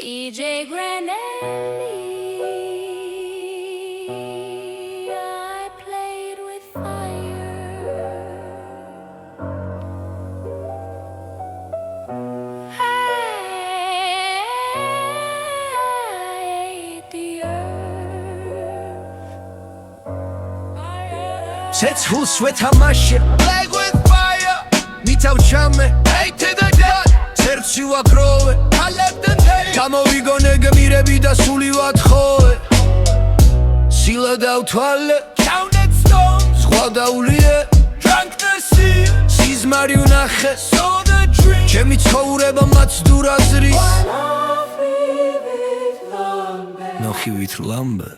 DJ Granelli, I played with fire. I ate the earth. Sets who sweat on my shit. Play with fire. Meet out chame. Hey to the dead. Search you a grove. I left the day. გამოვიგონე გმირები და სული ვათხოვე სილა დავთვალე Counted stones. სხვა დაულიე Drank the sea. სიზმარი ვნახე Saw the dream. ჩემი ცხოვრება მაცდურაზრი ნოხივით ლამბე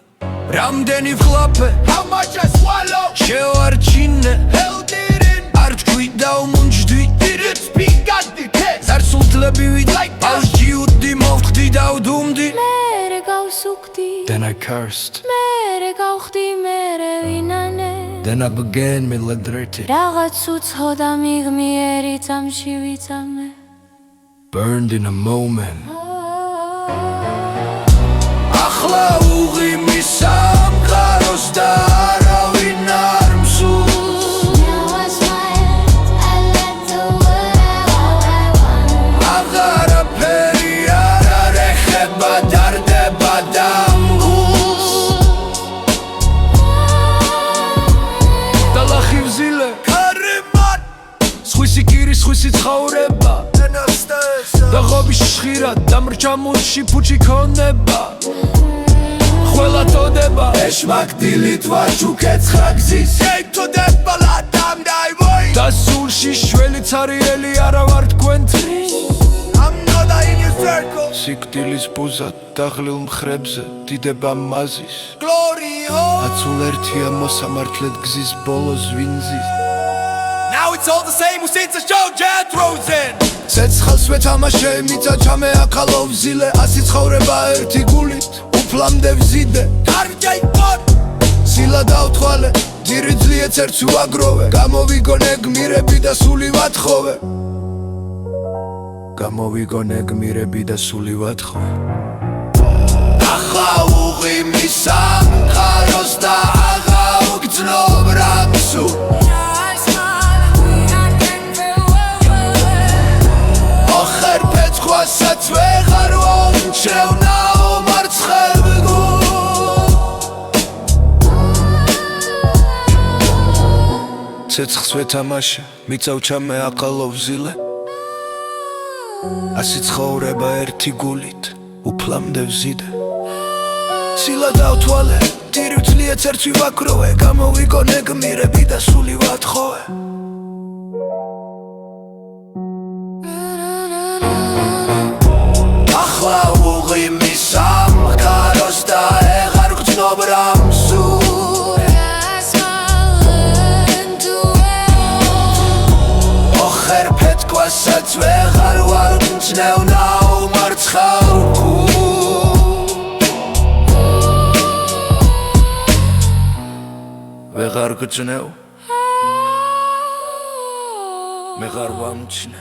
რამდენი ვხლაფე How much I swallow. შევარჩინე Held it in. არ თქვი დაუმუნჯდი Didn't speak at the test. ზარსულთლები ვით Like that. ავსჯიუდი მოვხდი დავდუმდი მერე გავსუქდი, Then I cursed მერე გავხდი, მერე ვინანე. Then I began melodretic რაღაც უცხო და მიღმიერი წამში ვიწამე. Burned in a moment ახლა უღიმი სამყაროს და არავინ არ მსურს აღარაფერი არ არეხება დარდება დამგულს დალახი ვზილე Karimat. სხვისი კირი სხვისი ცხოვრება Anastasia. და ღობის ხშირად დამრჩა მუნში ფუჩი ქონება ყველა ტოდება ეშმაკდილით ვაჩუქე ცხრაგზის Came to the ballad. Damn die boy. და სულში შველი ცარიელი არა ვარ თქვენთვის I'm not in your circle. სიკვდილის ბუზად დაღლილ მხრებზე დიდება მაზის Glory home. აცულ ერთია მოსამართლედ გზის ბოლოს ვინზის Now it's all the same since the show Jet throws in. ცეცხლს ვეთამაშე მიწა ჩამე ახალო ვზილე ასი ცხოვრება ერთი გულით უფლამდე ვზიდე Tarjay pot. სილა დავთვალე ძირი ძლიეც ერთს ვაგროვე გამოვიგონე გმირები და სული ვათხოვე გამოვიგონე გმირები და სული ვათხოვე ახლა უღიმი სამყაროს და აღავგრძნობ რამსუ ოხერ პეცხვასაც ვეღარ ვომჩევნაო მარცხებგუ ცეცხლს ვეთამაშე მიწა ვჩამე აყალო ვზილე ასი ცხოვრება ერთი გულით უფლამდე ვზიდე სილა დავთვალე ძირი ვძლიეც ერთს ვაქროვე გამოვიგონე გმირები და სული ვათხოვე ახლა უღიმი სამყაროს და ეღარ გრძნობ რამსუ ოხერ პეცხვასაც ვეღარ ვამჩნევნაო მარცხავგუ ვეღარ გძნევ მეღარ ვამჩნე